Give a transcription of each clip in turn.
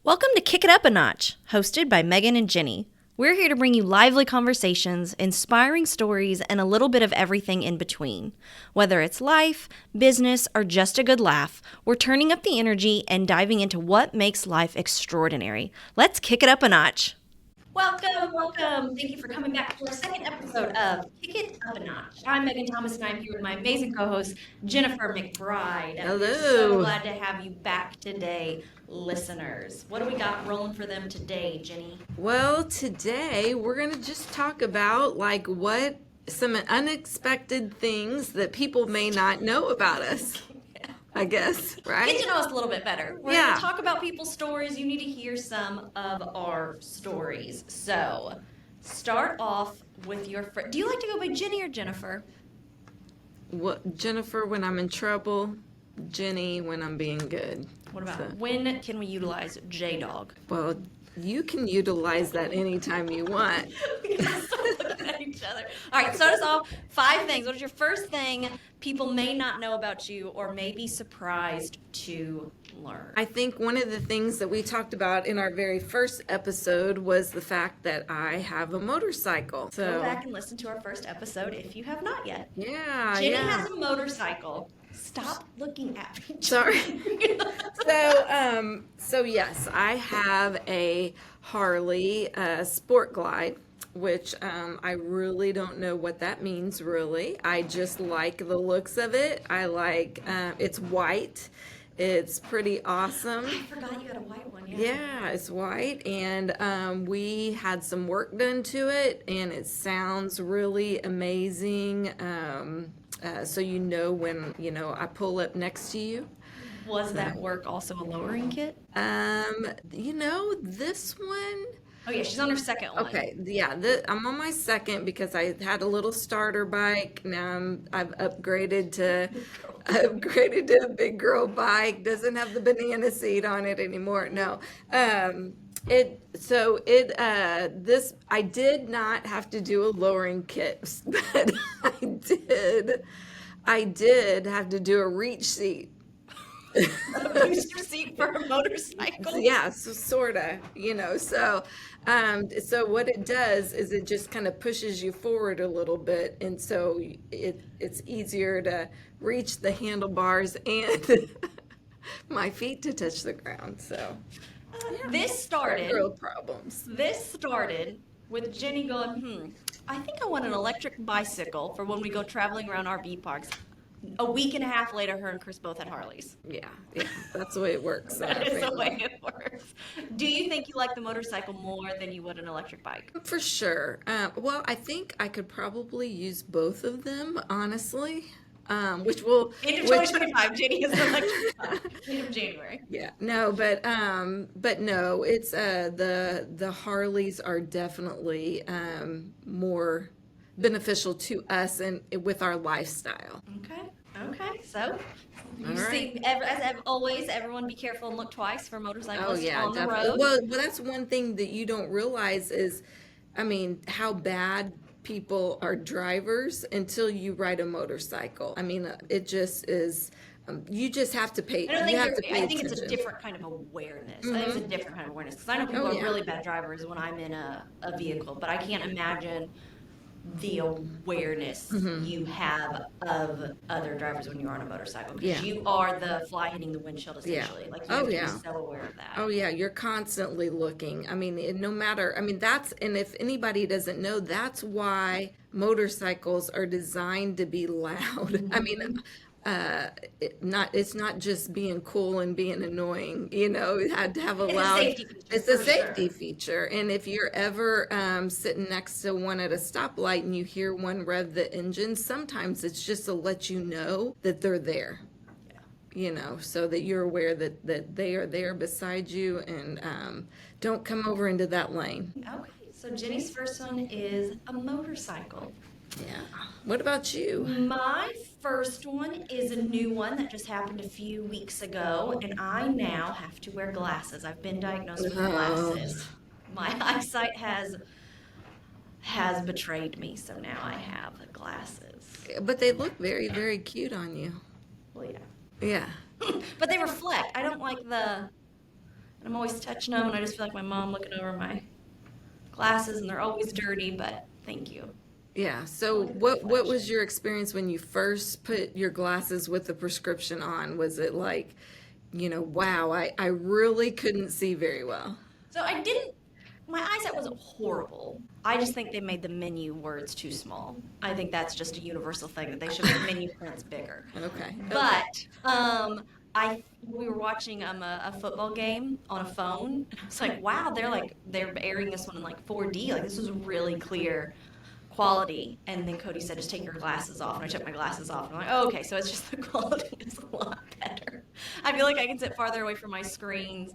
Welcome to Kick It Up a Notch, hosted by Megan and Jenny. We're here to bring you lively conversations, inspiring stories, and a little bit of everything in between. Whether it's life, business, or just a good laugh, we're turning up the energy and diving into what makes life extraordinary. Let's kick it up a notch. Welcome. Thank you for coming back to our second episode of Kick It Up a Notch. I'm Megan Thomas, and I'm here with my amazing co-host, Jennifer McBride. Hello. We're so glad to have you back today, listeners. What do we got rolling for them today, Jenny? Well, today we're going to just talk about what some unexpected things that people may not know about us. I guess, right? Get to know us a little bit better. We're going to talk about people's stories. You need to hear some of our stories. So, start off with your friend. Do you like to go by Jenny or Jennifer? What, Jennifer when I'm in trouble, Jenny when I'm being good. What about when can we utilize J-Dog? Well, you can utilize that anytime you want. We gotta stop looking at each other. All right, start us off. 5 things. What is your first thing people may not know about you or may be surprised to learn? I think one of the things that we talked about in our very first episode was the fact that I have a motorcycle. So go back and listen to our first episode if you have not yet. Yeah, Jenny has a motorcycle. Stop looking at me. Sorry. So yes, I have a Harley Sport Glide, which I really don't know what that means, really. I just like the looks of it. I like, it's white. It's pretty awesome. I forgot you had a white one. Yeah, it's white, and we had some work done to it, and it sounds really amazing. So when I pull up next to you. Was that work also a lowering kit? This one. Oh yeah, she's on her second one. Okay, yeah, I'm on my second because I had a little starter bike. Now I've upgraded to a big girl bike. Doesn't have the banana seat on it anymore. No. I did not have to do a lowering kit, but I did have to do a reach seat. A booster seat for a motorcycle? Yeah, so sorta, so what it does is it just kind of pushes you forward a little bit, and so it's easier to reach the handlebars and my feet to touch the ground, so. This started real problems. This started with Jenny going, I think I want an electric bicycle for when we go traveling around RV parks. A week and a half later, her and Chris both had Harleys. Yeah, that's the way it works. That is the way it works. Do you think you like the motorcycle more than you would an electric bike? For sure. Well, I think I could probably use both of them, honestly. Which will end of 2025, Jenny is an electric bike. End of January. Yeah, no, but no, it's the Harleys are definitely more beneficial to us and with our lifestyle. Okay. So you see, as always, everyone be careful and look twice for motorcyclists on the road. Well, that's one thing that you don't realize is, how bad people are drivers until you ride a motorcycle. It just is. You just have to pay. I think it's a different kind of awareness. I think it's a different kind of awareness because I know people are really bad drivers when I'm in a vehicle, but I can't imagine the awareness you have of other drivers when you're on a motorcycle because you are the fly hitting the windshield essentially. Like you have to be so aware of that. Oh yeah, you're constantly looking. No matter. And if anybody doesn't know, that's why motorcycles are designed to be loud. It's not just being cool and being annoying, it had to have a loud, it's a safety feature. And if you're ever sitting next to one at a stoplight and you hear one rev the engine, sometimes it's just to let you know that they're there, so that you're aware that they are there beside you and don't come over into that lane. Okay, so Jenny's first one is a motorcycle. Yeah. What about you? My first one is a new one that just happened a few weeks ago, and I now have to wear glasses. I've been diagnosed with glasses. My eyesight has betrayed me, so now I have the glasses. But they look very, very cute on you. Well, yeah. Yeah. But they reflect. I don't like I'm always touching them, and I just feel like my mom looking over my glasses, and they're always dirty, but thank you. Yeah. I So like the what was reflection. your experience when you first put your glasses with the prescription on? Was it like, wow, I really couldn't see very well. So I didn't. My eyesight wasn't horrible. I just think they made the menu words too small. I think that's just a universal thing that they should make menu fonts bigger. Okay. Okay. But I we were watching a football game on a phone, and I was like, wow, they're airing this one in like 4D. Like this was really clear quality. And then Cody said, just take your glasses off. And I took my glasses off. And I'm like, oh, okay, so it's just the quality is a lot better. I feel like I can sit farther away from my screens.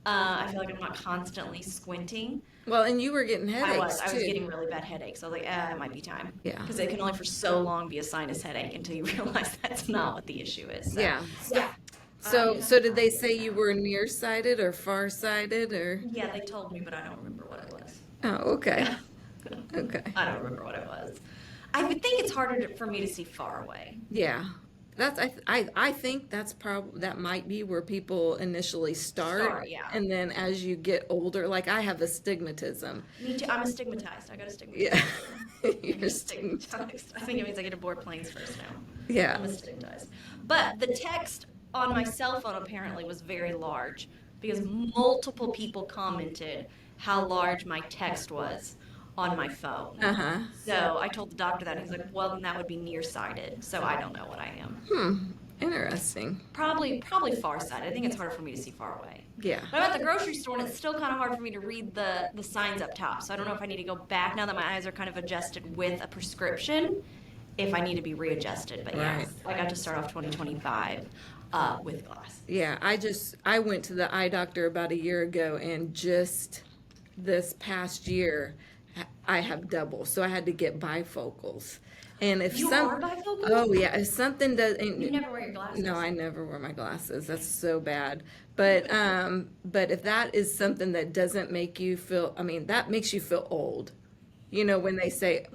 I feel like I'm not constantly squinting. Well, and you were getting headaches I was too. getting really bad headaches. I was like, it might be time. Yeah. Because it can only for so long be a sinus headache until you realize that's not what the issue is. So, Yeah. yeah. So did they say you were nearsighted or farsighted or? Yeah, they told me, but I don't remember what it was. Oh, okay. Okay. I don't remember what it was. I would think it's harder for me to see far away. Yeah. I think that might be where people initially start, Yeah. and then as you get older, like I have astigmatism. Me too. I'm astigmatized. I got astigmatized. Yeah. I'm You're stigmatized. astigmatized. I think it means I get to board planes first now. Yeah. I'm astigmatized. But the text on my cell phone apparently was very large because multiple people commented how large my text was on my phone. Uh-huh. So I told the doctor that, and he's like, well, then that would be nearsighted. So I don't know what I am. Interesting. Probably farsighted. I think it's harder for me to see far away. Yeah. But I'm at the grocery store, and it's still kind of hard for me to read the signs up top. So I don't know if I need to go back now that my eyes are kind of adjusted with a prescription, if I need to be readjusted. But yeah, Right. I got to start off 2025 with glasses. Yeah, I went to the eye doctor about a year ago, and just this past year I have double, so I had to get bifocals. And if You are bifocals? oh yeah, if something does, You never wear your glasses. no, I never wear my glasses. That's so bad. But if that is something that doesn't make you feel, I mean, that makes you feel old. When they say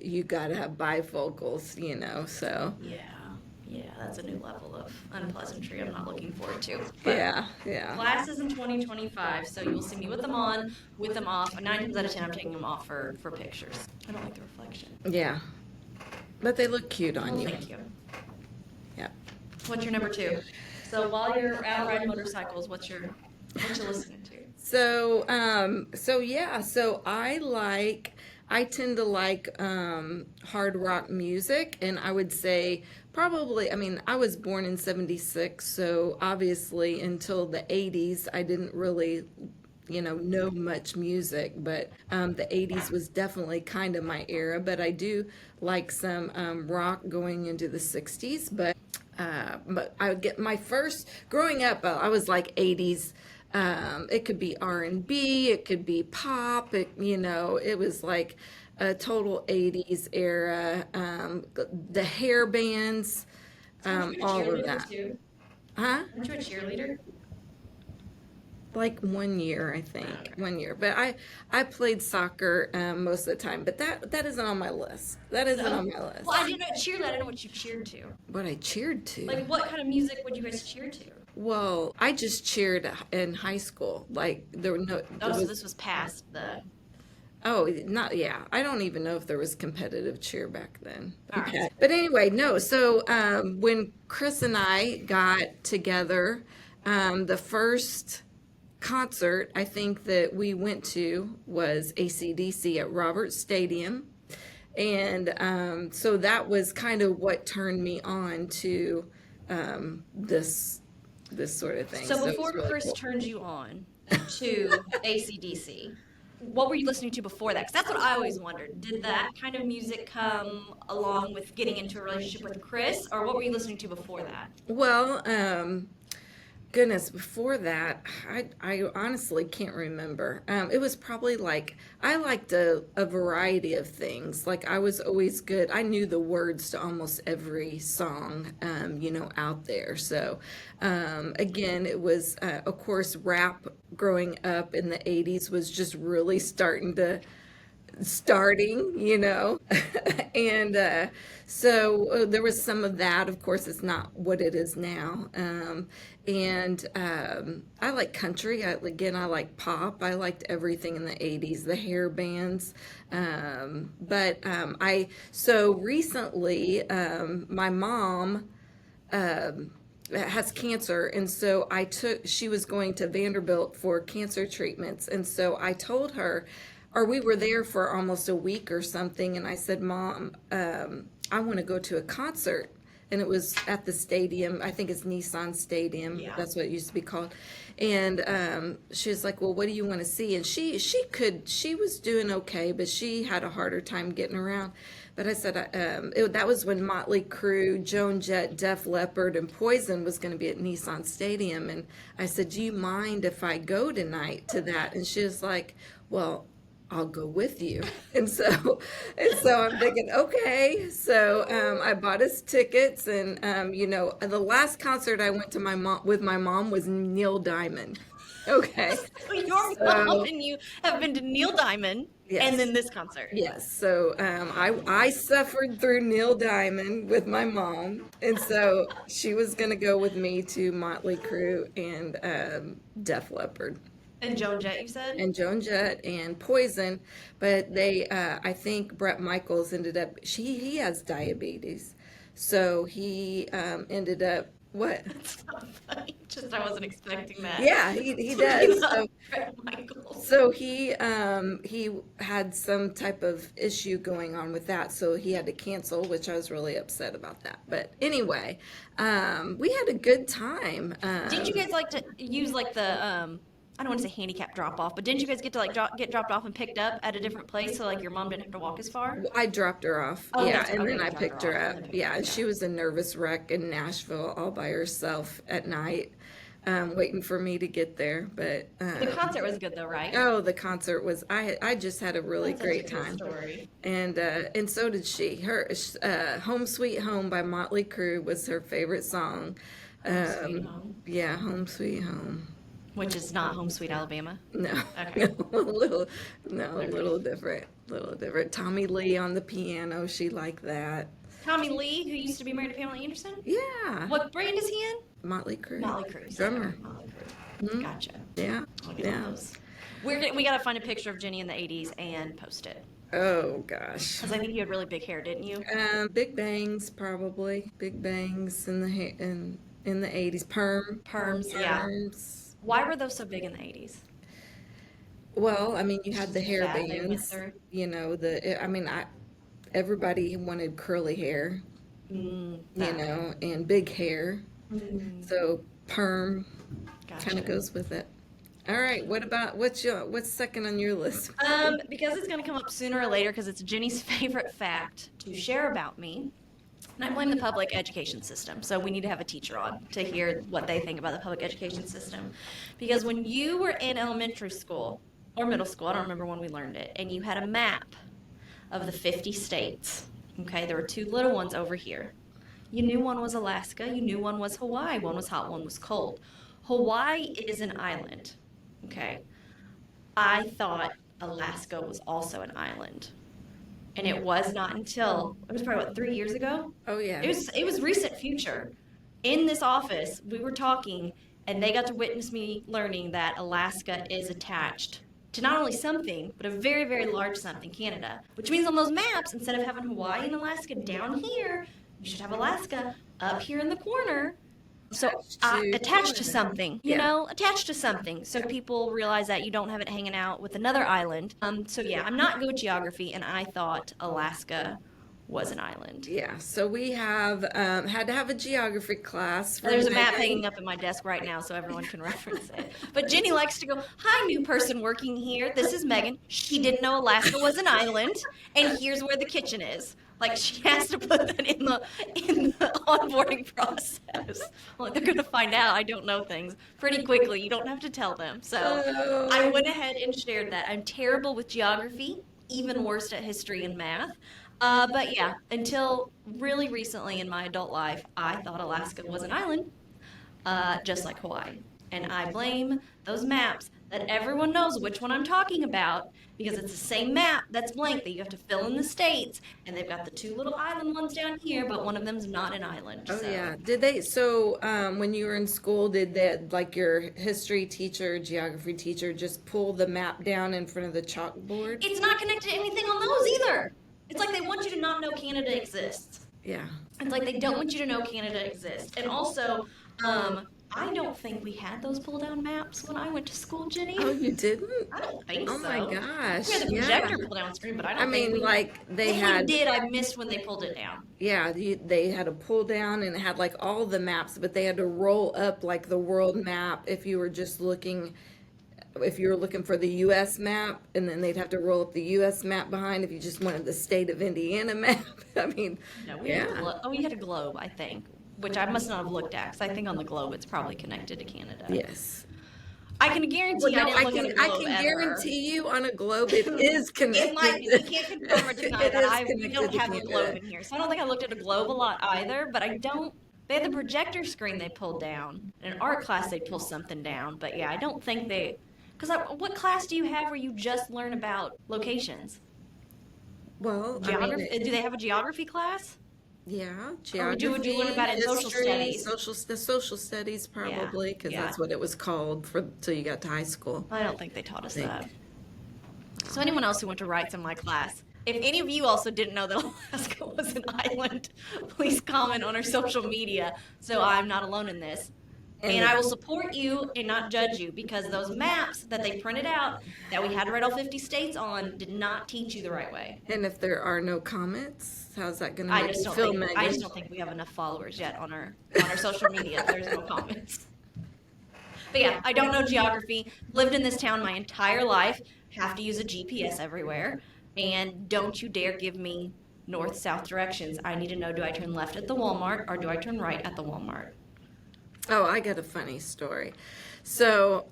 you got to have bifocals, so Yeah, that's a new level of unpleasantry I'm not looking forward to. But yeah. glasses in 2025, so you will see me with them on, with them off. 9 times out of 10, I'm taking them off for pictures. I don't like the reflection. Yeah. But they look cute on Well, you. thank you. Yeah. What's your number two? So while you're out riding motorcycles, what you listening to? So I tend to like hard rock music, and I would say probably, I mean, I was born in 76, so obviously until the 80s I didn't really know much music, but the 80s was definitely kind of my era, but I do like some rock going into the 60s, but I would get my first growing up. I was like 80s. It could be R&B, it could be pop. It was like a total 80s era. The hair bands, all of that. Too? Huh? Aren't you a cheerleader? Like 1 year, I think. 1 year. But I played soccer most of the time. But that isn't on my list. That isn't on my list. Well, I didn't know cheerleader. I didn't know what you cheered to. What I cheered to. Like, what kind of music would you guys cheer to? Well, I just cheered in high school. Like there were no. Oh, so this was past the. Oh, not yeah. I don't even know if there was competitive cheer back then. All right. Okay. But anyway, no. So when Chris and I got together, the first concert I think that we went to was AC/DC at Roberts Stadium, and so that was kind of what turned me on to this sort of thing. So it was before really Chris cool. turned you on to AC/DC, what were you listening to before that? Because that's what I always wondered. Did that kind of music come along with getting into a relationship with Chris, or what were you listening to before that? Well, goodness, before that, I honestly can't remember. It was probably like, I liked a variety of things. Like, I was always good. I knew the words to almost every song, out there. So, again, it was, of course, rap growing up in the 80s was just really starting to starting, and so there was some of that. Of course, it's not what it is now. And I like country. I like pop. I liked everything in the 80s, the hair bands. So recently, my mom has cancer, and so she was going to Vanderbilt for cancer treatments, and so I told her, or we were there for almost a week or something, and I said, Mom, I want to go to a concert. And it was at the stadium. I think it's Nissan Stadium. Yeah. That's what it used to be called. And she was like, "Well, what do you want to see?" And she was doing okay, but she had a harder time getting around. But I said, that was when Motley Crue, Joan Jett, Def Leppard, and Poison was going to be at Nissan Stadium. And I said, "Do you mind if I go tonight to that?" And she was like, "Well, I'll go with you." And so I'm thinking, okay. So I bought us tickets, and the last concert I went to with my mom was Neil Diamond. Okay. Your mom So and you have been to Neil Diamond and yes. then this concert. Yes, so I suffered through Neil Diamond with my mom, and so she was going to go with me to Motley Crue and Def Leppard And Joan Jett, you said? and Joan Jett and Poison, but I think Bret Michaels ended up, he has diabetes, so he ended up, what? That's so funny. Just I wasn't expecting that. Yeah, he does. So he had some type of issue going on with that, so he had to cancel, which I was really upset about that. But anyway, we had a good time. Did you guys like to use like the I don't want to say handicap drop off, but didn't you guys get to like get dropped off and picked up at a different place so like your mom didn't have to walk as far? I dropped her off, Oh, yeah, that's and okay. then You I dropped picked her her off. up. Okay, Yeah, and yeah. she was a nervous wreck in Nashville all by herself at night, waiting for me to get there. But The concert was good though, right? oh, the concert was, I just had a really That's such great a good time. story. And so did she. Her "Home Sweet Home" by Motley Crue was her favorite song. Home Sweet Home, Yeah, "Home Sweet Home." which is not Home Sweet Alabama. No, Okay. no, a little different, little different. Tommy Lee on the piano. She liked that. Tommy Lee, who used to be married to Pamela Anderson. Yeah, What brand is he in? Motley Crue. Motley Crue. Drummer. Motley Crue. Gotcha. Yeah, I'll get all yeah. those. We gotta find a picture of Jenny in the '80s and post it. Oh gosh. Because I think you had really big hair, didn't you? Big bangs probably. Big bangs in the 80s. Perms, yeah. Perms. Why were those so big in the '80s? Well, I mean, you had the hair Fad they went bands. through. Everybody wanted curly hair, That. and big hair. Mm, So perm kind of gotcha. goes with it. All right, what's second on your list? Because it's gonna come up sooner or later, because it's Jenny's favorite fact to share about me. And I blame the public education system. So we need to have a teacher on to hear what they think about the public education system. Because when you were in elementary school or middle school, I don't remember when we learned it, and you had a map of the 50 states, okay, there were two little ones over here. You knew one was Alaska, you knew one was Hawaii, one was hot, one was cold. Hawaii is an island, okay? I thought Alaska was also an island. And it was not until it was probably what 3 years ago. Oh yeah. It was recent future. In this office, we were talking, and they got to witness me learning that Alaska is attached to not only something, but a very, very large something, Canada. Which means on those maps, instead of having Hawaii and Alaska down here, you should have Alaska up here in the corner. So attached to something, Yeah. attached to something, so people realize that you don't have it hanging out with another island. So yeah, I'm not good with geography, and I thought Alaska was an island. Yeah, so we have had to have a geography class for There's a map Megan. hanging up in my desk right now, so everyone can reference it. But Jenny likes to go, "Hi, new person working here. This is Megan. She didn't know Alaska was an island, and here's where the kitchen is." Like she has to put that in the onboarding process. Well, they're gonna find out I don't know things pretty quickly. You don't have to tell them. So I went ahead and shared that. I'm terrible with geography, even worse at history and math. But yeah, until really recently in my adult life, I thought Alaska was an island, just like Hawaii. And I blame those maps that everyone knows which one I'm talking about because it's the same map that's blank that you have to fill in the states. And they've got the two little island ones down here, but one of them's not an island. Oh So yeah. Did they, so when you were in school, did that, like your history teacher, geography teacher, just pull the map down in front of the chalkboard? it's not connected to anything on those either. It's like they want you to not know Canada exists. Yeah. It's like they don't want you to know Canada exists. And also, I don't think we had those pull down maps when I went to school, Jenny. Oh, you didn't? I don't think Oh so. my gosh. We had the Yeah. projector pull down screen, but I I don't think mean, we like they if had, we did, I missed when they pulled it down. yeah, they had a pull down and it had like all the maps, but they had to roll up like the world map if you were just looking, if you were looking for the US map, and then they'd have to roll up the US map behind if you just wanted the state of Indiana map. I mean, No, we had we had a globe, I think, which I must not have looked at because I think on the globe it's probably connected to Canada. yes. I can guarantee Well, no, I didn't look at a I globe can ever. guarantee you on a globe it is connected. It might be. We can't confirm or deny It that. is We connected don't to have a Canada. globe in here, so I don't think I looked at a globe a lot either. But I don't. They had the projector screen they pulled down. In an art class, they'd pull something down. But yeah, I don't think they. Because what class do you have where you just learn about locations? Well, I Geography? mean, Do they have a geography class? yeah, Or would you learn about it in social history, studies? the social studies probably, because yeah. that's what it was called for till you got to high school. I don't think they taught us Think. that. So anyone else who went to rights in my class, if any of you also didn't know that Alaska was an island, please comment on our social media so I'm not alone in this. And I will support you and not judge you because those maps that they printed out that we had to write all 50 states on did not teach you the right way. And if there are no comments, how's that going to I make just you don't feel, think Megan? I just don't think we have enough followers yet on our social media. There's no comments. But yeah, I don't know geography. Lived in this town my entire life. Have to use a GPS everywhere. And don't you dare give me north-south directions. I need to know, do I turn left at the Walmart or do I turn right at the Walmart? Oh, I got a funny story. So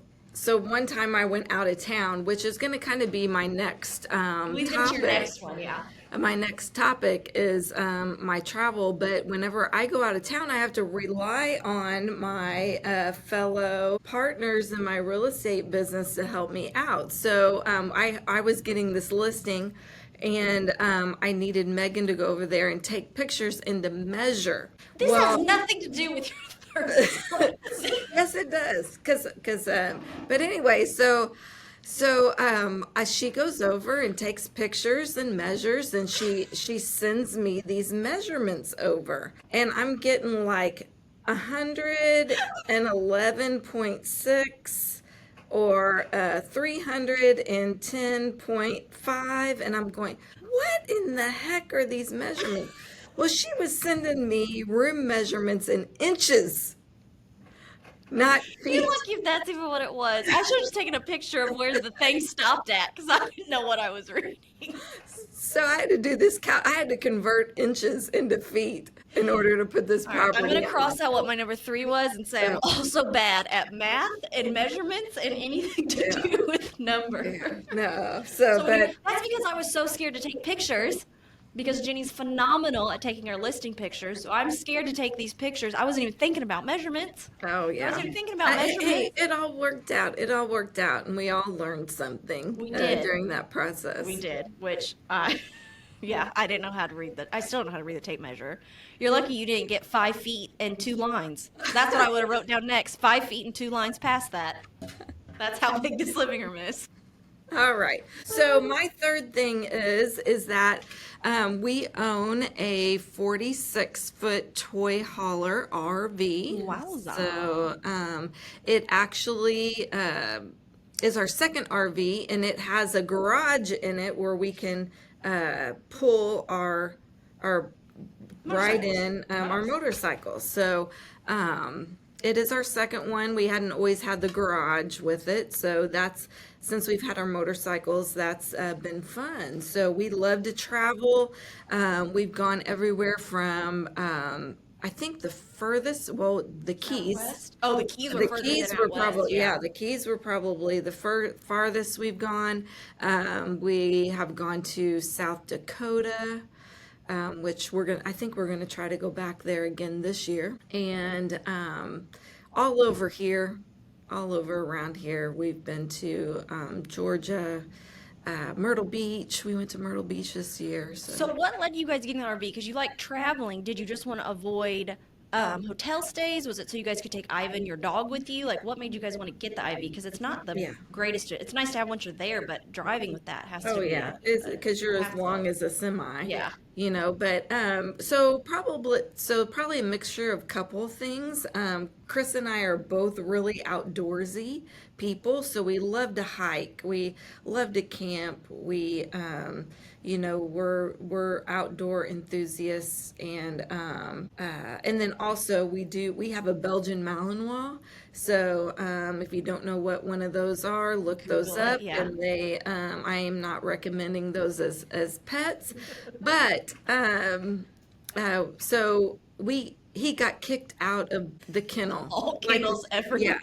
one time I went out of town, which is going to kind of be my next Lead into topic. your next one, yeah. My next topic is my travel, but whenever I go out of town, I have to rely on my fellow partners in my real estate business to help me out. So I was getting this listing, and I needed Megan to go over there and take pictures and to measure. This has nothing to do with your third. Yes, it does. But anyway, so she goes over and takes pictures and measures, and she sends me these measurements over, and I'm getting like 111.6 or 310.5, and I'm going, what in the heck are these measurements? Well, she was sending me room measurements in inches, not feet. You're lucky if that's even what it was. I should have just taken a picture of where the thing stopped at because I didn't know what I was reading. So I had to do this. I had to convert inches into feet in order to put this All right, property. I'm going to on. cross out what my number 3 was and say I'm also bad at math and measurements and anything to do with numbers. No, That's because I was so scared to take pictures. Because Jenny's phenomenal at taking our listing pictures, so I'm scared to take these pictures. I wasn't even thinking about measurements. oh yeah. I wasn't even thinking about measurements. Hey, it all worked out. It all worked out, and we all learned something We did. during that process. We did, which yeah, I didn't know how to read I still don't know how to read the tape measure. You're lucky you didn't get 5 feet and 2 lines. That's what I would have wrote down next. 5 feet and 2 lines past that. That's how big this living room is. All right. So my third thing is that we own a 46-foot toy hauler RV. Wowza. So it actually is our second RV, and it has a garage in it where we can pull our ride in our motorcycles. So it is our second one. We hadn't always had the garage with it, so that's, since we've had our motorcycles, that's been fun. So we love to travel. We've gone everywhere from I think the furthest, well, the Keys. West? Oh, the Keys were The further Keys than were out west, probably, yeah, the Keys were probably the farthest we've gone. We have gone to South Dakota, which I think we're gonna try to go back there again this year, and all over here all over around here. We've been to Georgia, Myrtle Beach. We went to Myrtle Beach this year. So So what led you guys getting an RV? Because you like traveling. Did you just want to avoid hotel stays? Was it so you guys could take Ivan, your dog, with you? Like, what made you guys want to get the IV? Because it's not the yeah. greatest. It's nice to have once you're there, but driving with that has Oh to be yeah, it's a because you're as hassle. long as a semi, Yeah. But so probably a mixture of couple things. Chris and I are both really outdoorsy people, so we love to hike. We love to camp. We're outdoor enthusiasts, and then also we have a Belgian Malinois. So if you don't know what one of those are, look those Google it. up. Yeah. And I am not recommending those as pets, but so he got kicked out of the kennel. All Like, kennels yeah, everywhere.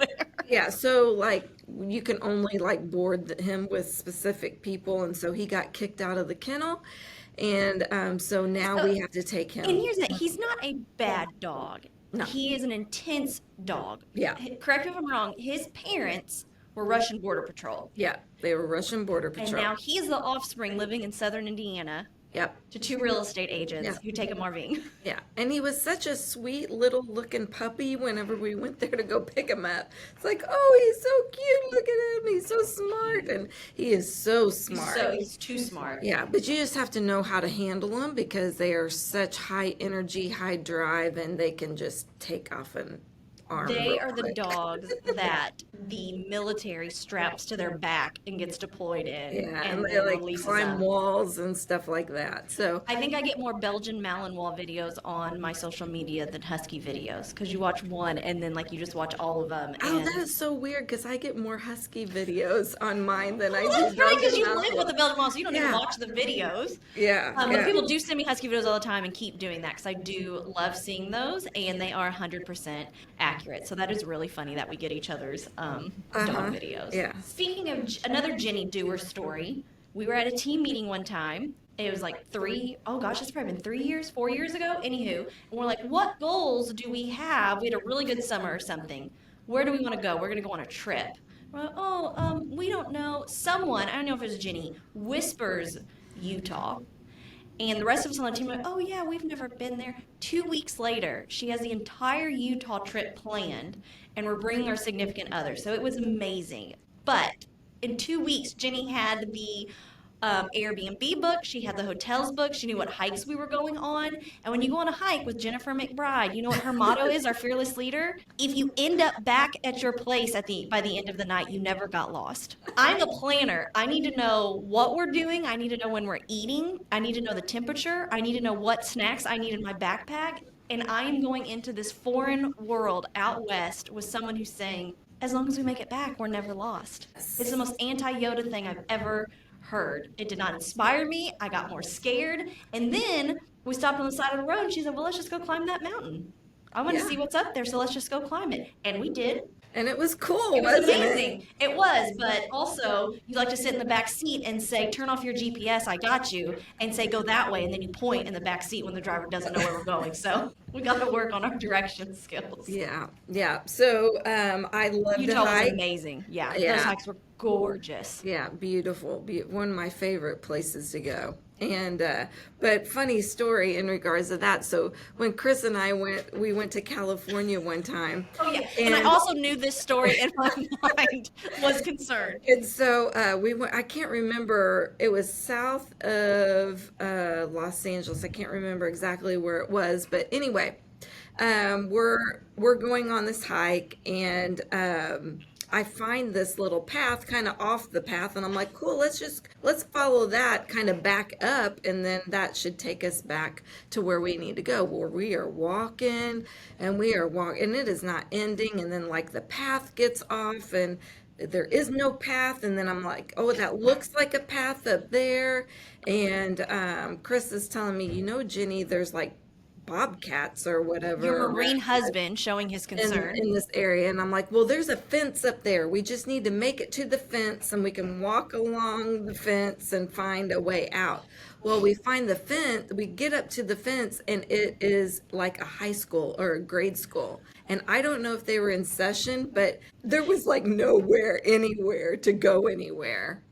yeah. So like you can only like board him with specific people, and so he got kicked out of the kennel, and so now So, we have to take and him. here's the he's not a bad dog. No, He is an intense dog. yeah, Correct me if I'm wrong. His parents were Russian Border Patrol. yeah. They were Russian Border And Patrol. now he's the offspring living in southern Indiana Yep. to two real estate Yeah. agents who take him RVing. Yeah, and he was such a sweet little looking puppy whenever we went there to go pick him up. It's like, oh, he's so cute. Look at him. He's so smart. And he is so smart. So he's too smart. Yeah, but you just have to know how to handle them because they are such high energy, high drive, and they can just take off an arm They real are the quick. dogs that the military straps to their back and gets deployed in Yeah, and and they then like releases climb them. walls and stuff like that. So, I think I get more Belgian Malinois videos on my social media than Husky videos because you watch one and then like you just watch all of them. oh, that And is so weird because I get more husky videos on mine than I well, do that's right because Belgian you live with Malinois. the Belgian Malinois, so you don't even Yeah, watch the videos. yeah, But yeah. people do send me Husky videos all the time and keep doing that because I do love seeing those and they are 100% accurate. So that is really funny that we get each other's dog Uh-huh. videos. Yeah. Speaking of another Jenny Doer story, we were at a team meeting one time. It was like oh gosh, it's probably been 3 years, 4 years ago. Anywho, and we're like, what goals do we have? We had a really good summer or something. Where do we want to go? We're going to go on a trip. We're like, we don't know. Someone, I don't know if it was Jenny, whispers Utah. And the rest of us on the team are like, oh yeah, we've never been there. 2 weeks later, she has the entire Utah trip planned, and we're bringing our significant other. So it was amazing. But in 2 weeks, Jenny had the Airbnb booked. She had the hotels booked. She knew what hikes we were going on. And when you go on a hike with Jennifer McBride, you know what her motto is, our fearless leader? If you end up back at your place by the end of the night, you never got lost. I'm a planner. I need to know what we're doing. I need to know when we're eating. I need to know the temperature. I need to know what snacks I need in my backpack. And I am going into this foreign world out west with someone who's saying, as long as we make it back, we're never lost. It's the most anti-Yoda thing I've ever heard. It did not inspire me. I got more scared. And then we stopped on the side of the road and she said, well, let's just go climb that mountain. I want to Yeah. see what's up there, so let's just go climb it. And we did. And it was cool, It was wasn't it? amazing. It was, but also you like to sit in the back seat and say, turn off your GPS, I got you, and say, go that way. And then you point in the back seat when the driver doesn't know where we're going. So we got to work on our direction skills. Yeah, yeah. So I love to Utah was hike. amazing. Yeah, those Yeah, hikes were gorgeous. yeah, beautiful. One of my favorite places to go. And but funny story in regards to that. So when Chris and I we went to California one time, Oh yeah, and I and also knew this story in my mind was concerned. and so we went. I can't remember. It was south of Los Angeles. I can't remember exactly where it was, but anyway, we're going on this hike, and I find this little path kind of off the path, and I'm like, cool, let's follow that kind of back up, and then that should take us back to where we need to go. Well, we are walking, and and it is not ending, and then like the path gets off, and there is no path, and then I'm like, oh, that looks like a path up there, and Chris is telling me, Jenny, there's like bobcats or whatever Your marine husband showing his concern. in this area, and I'm like, well, there's a fence up there. We just need to make it to the fence, and we can walk along the fence and find a way out. Well, we find the fence, we get up to the fence, and it is like a high school or a grade school. And I don't know if they were in session, but there was like nowhere, anywhere to go anywhere.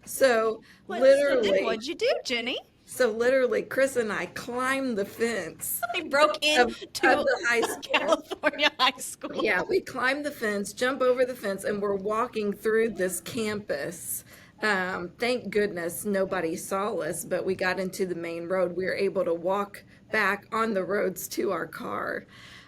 What'd you do, Jenny? So literally, Chris and I climbed the fence I broke of, into of the high school. California high school. Yeah, we climbed the fence, jump over the fence, and we're walking through this campus. Thank goodness nobody saw us, but we got into the main road. We were able to walk back on the roads to our car.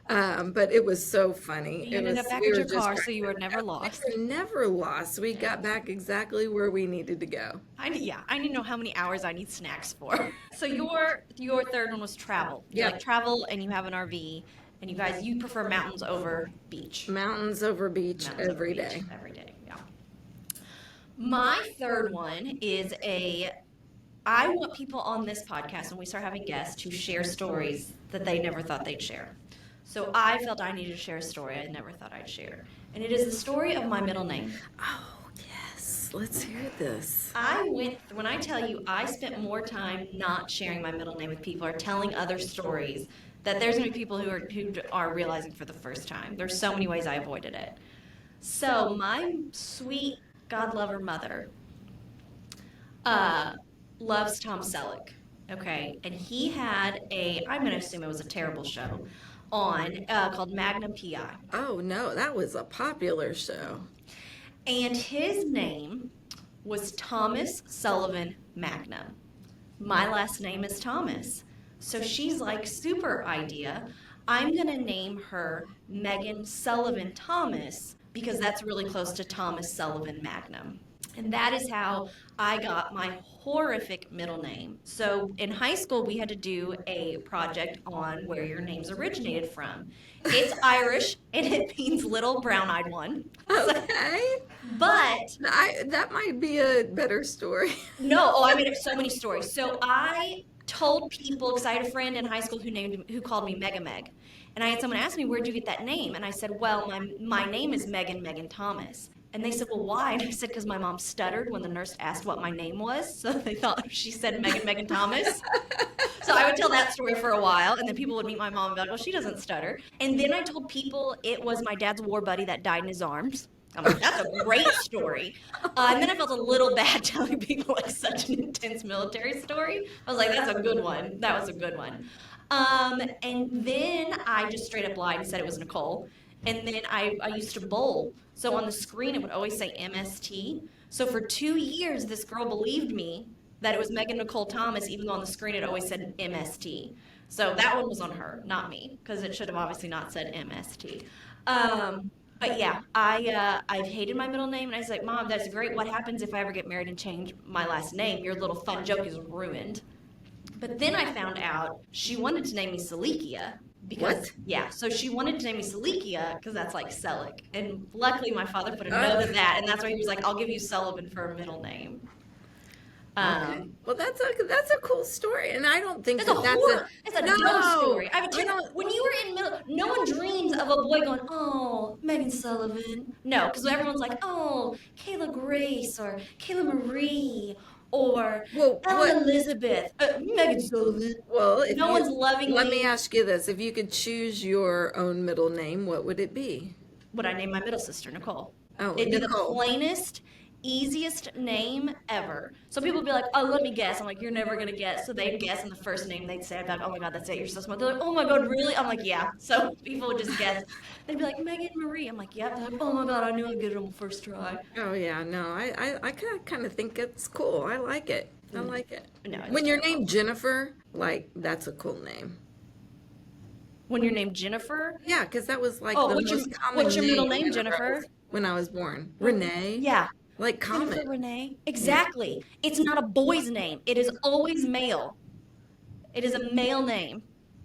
But it was so funny. You ended up back We at were your just car, so cracking you were up. never lost. We were never lost. We got back exactly where we needed to go. I need to know how many hours I need snacks for. So your third one was travel. You Yep. like travel and you have an RV, and you prefer mountains over beach. Mountains over beach Mountains over every beach day. every day. Yeah. My third one is I want people on this podcast when we start having guests to share stories that they never thought they'd share. So I felt I needed to share a story I never thought I'd share. And it is the story of my middle name. Oh, yes. Let's hear this. When I tell you, I spent more time not sharing my middle name with people or telling other stories, that there's going to be people who are realizing for the first time. There's so many ways I avoided it. So my sweet God lover mother loves Tom Selleck. Okay, and he had I'm going to assume it was a terrible show on called Magnum PI. Oh, no, that was a popular show. And his name was Thomas Sullivan Magnum. My last name is Thomas. So she's like, super idea. I'm going to name her Megan Sullivan Thomas because that's really close to Thomas Sullivan Magnum. And that is how I got my horrific middle name. So in high school, we had to do a project on where your names originated from. It's Irish, and it means little brown-eyed one. Okay. But That might be a better story. no, I made up so many stories. So I told people, because I had a friend in high school who called me Mega Meg. And I had someone ask me, where'd you get that name? And I said, well, my name is Megan Thomas. And they said, well, why? And I said, because my mom stuttered when the nurse asked what my name was. So they thought she said Megan Thomas. So I would tell that story for a while. And then people would meet my mom and be like, well, she doesn't stutter. And then I told people it was my dad's war buddy that died in his arms. I'm like, that's a great story. And then I felt a little bad telling people like such an intense military story. I was like, that's a good one. That was a good one. And then I just straight up lied and said it was Nicole. And then I used to bowl. So on the screen, it would always say MST. So for 2 years, this girl believed me that it was Megan Nicole Thomas, even though on the screen it always said MST. So that one was on her, not me, because it should have obviously not said MST. But yeah, I've hated my middle name, and I was like, Mom, that's great. What happens if I ever get married and change my last name? Your little fun joke is ruined. But then I found out she wanted to name me Salikia. Because, yeah, so she wanted to name me Salikia because that's like Selleck. And luckily my father put a no to that, and that's why he was like, I'll give you Sullivan for a middle name. Okay. Well, that's a cool story, and I don't think It's a no dumb story. I don't. When you were in middle, no one dreams of a boy going, oh, Megan Sullivan. No, because everyone's like, oh, Kayla Grace or Kayla Marie or Ellen Elizabeth, Megan Sullivan. Well, no one's loving. Let me ask you this: if you could choose your own middle name, what would it be? Would I name my middle sister Nicole? Oh, It'd be the Nicole. plainest, easiest name ever. So people would be like, oh, let me guess. I'm like, you're never going to guess. So they'd guess, and the first name they'd say, I'd be like, oh my God, that's it. You're so smart. They're like, oh my God, really? I'm like, yeah. So people would just guess. They'd be like, Megan Marie. I'm like, yep. They're like, oh my God, I knew I'd get it on the first try. Oh yeah, no, I kind of think it's cool. I like it. I like it. No, it's when you're terrible. named Jennifer, like that's a cool name. When you're named Jennifer? Yeah, because that was like Oh, the what's your- most common what's your middle name, when I Jennifer? was- When I was born, Renee. Yeah. Like Jennifer common. Renee. Exactly. It's not a boy's name. It is always male. It is a male name.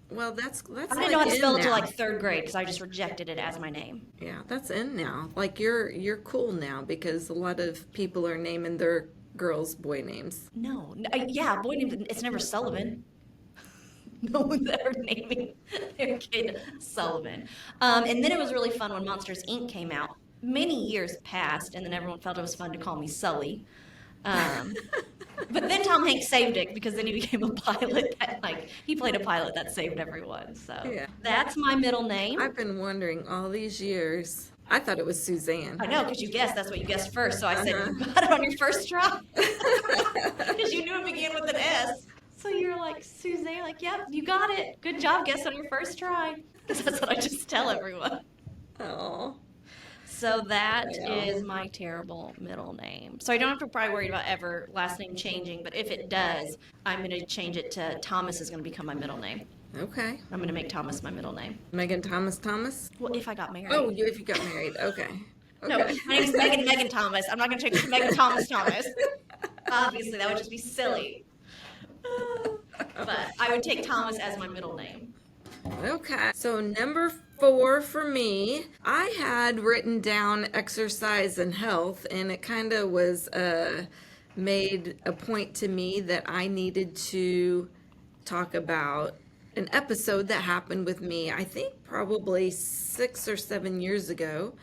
Well, that's I like didn't know how to in spell it till now. like third grade because I just rejected it as my name. Yeah, that's in now. Like you're cool now because a lot of people are naming their girls boy names. No, yeah, boy name. It's never Sullivan. No one's ever naming their kid Sullivan. And then it was really fun when Monsters Inc. came out. Many years passed, and then everyone felt it was fun to call me Sully. But then Tom Hanks saved it because then he became a pilot that, like, he played a pilot that saved everyone. So Yeah. that's my middle name. I've been wondering all these years. I thought it was Suzanne. I know, because you guessed. That's what you guessed first. So I said, Uh-huh. you got it on your first try. Because you knew it began with an S. So you're like, Suzanne, like, yep, you got it. Good job guessing on your first try. Because that's what I just tell everyone. Oh, So that is well. my terrible middle name. So I don't have to probably worry about ever last name changing, but if it does, I'm going to change it to Thomas is going to become my middle name. Okay. I'm going to make Thomas my middle name. Megan Thomas Thomas? Well, if I got married. Oh, you if you got married. Okay. No, Okay. my name's Megan Thomas. I'm not going to change it to Megan Thomas Thomas. Obviously, that would just be silly. But I would take Thomas as my middle name. Okay. So number 4 for me, I had written down exercise and health, and it kind of was made a point to me that I needed to talk about an episode that happened with me, I think probably 6 or 7 years ago,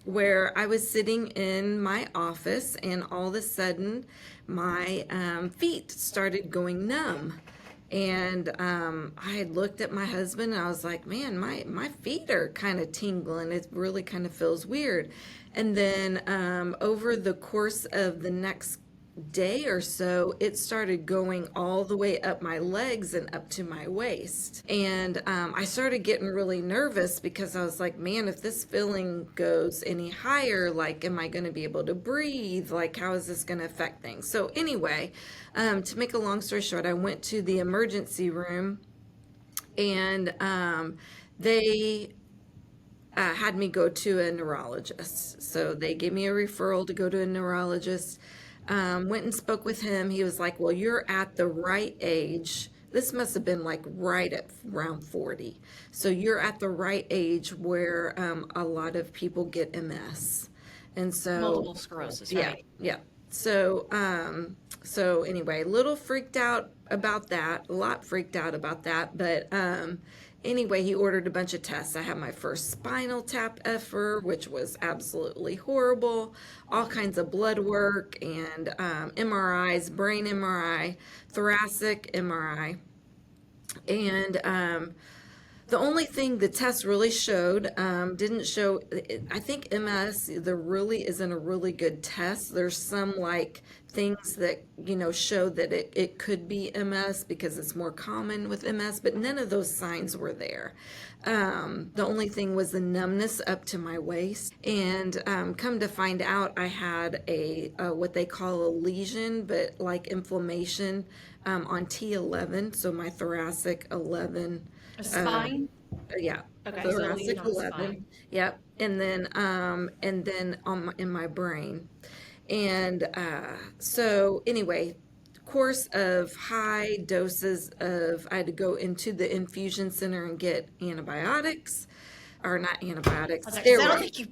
where I was sitting in my office and all of a sudden my feet started going numb. And I had looked at my husband and I was like, man, my feet are kind of tingling. It really kind of feels weird. And then over the course of the next day or so, it started going all the way up my legs and up to my waist. And I started getting really nervous because I was like, man, if this feeling goes any higher, like, am I going to be able to breathe? Like, how is this going to affect things? So, anyway, to make a long story short, I went to the emergency room and they had me go to a neurologist. So they gave me a referral to go to a neurologist. Went and spoke with him. He was like, well, you're at the right age. This must have been like right at around 40. So you're at the right age where a lot of people get MS. And so, Multiple sclerosis, yeah, right? yeah. So anyway, a little freaked out about that, a lot freaked out about that, but anyway, he ordered a bunch of tests. I had my first spinal tap ever, which was absolutely horrible, all kinds of blood work and MRIs, brain MRI, thoracic MRI, and the only thing the test really showed didn't show. I think MS. There really isn't a really good test. There's some like things that show that it could be MS because it's more common with MS, but none of those signs were there. The only thing was the numbness up to my waist, and come to find out, I had a what they call a lesion, but like inflammation on T11, so my thoracic 11. A spine? Yeah, Okay, so a thoracic lesion on the 11. spine. Yep, and then in my brain, and so anyway, course of high doses of I had to go into the infusion center and get antibiotics, or not antibiotics, I was like, 'cause I don't steroids. think you,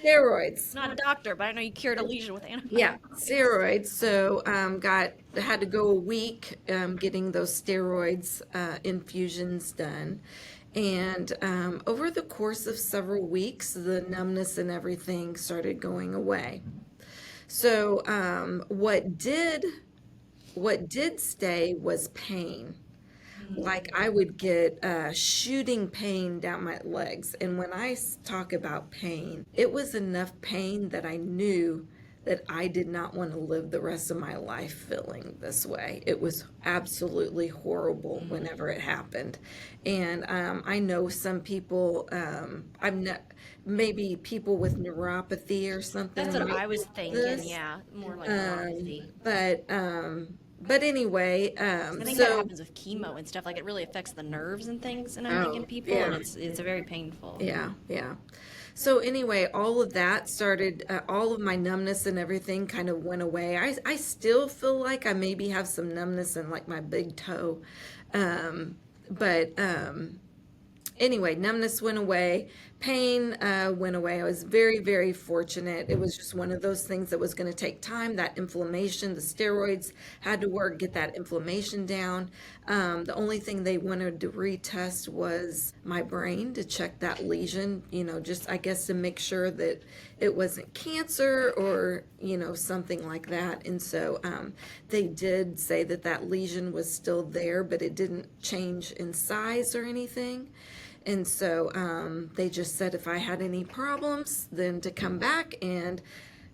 Steroids. not a doctor, but I know you cured a lesion with Yeah, antibiotics. steroids. So had to go a week getting those steroids infusions done, and over the course of several weeks, the numbness and everything started going away. So what did stay was pain. Like I would get shooting pain down my legs. And when I talk about pain, it was enough pain that I knew that I did not want to live the rest of my life feeling this way. It was absolutely horrible whenever it happened. And I know some people, I'm not, maybe people with neuropathy or something. That's what like I was thinking, this. yeah. More like neuropathy. But anyway, I think that happens with chemo and stuff. Like it really affects the nerves and things, and I think in people, and yeah. it's a very painful. Yeah, yeah. So anyway, all of that started, all of my numbness and everything kind of went away. I still feel like I maybe have some numbness in like my big toe. But anyway, numbness went away, pain went away. I was very, very fortunate. It was just one of those things that was going to take time. That inflammation, the steroids had to work, get that inflammation down. The only thing they wanted to retest was my brain to check that lesion, just I guess to make sure that it wasn't cancer or, something like that. And so they did say that that lesion was still there, but it didn't change in size or anything. And so they just said if I had any problems, then to come back and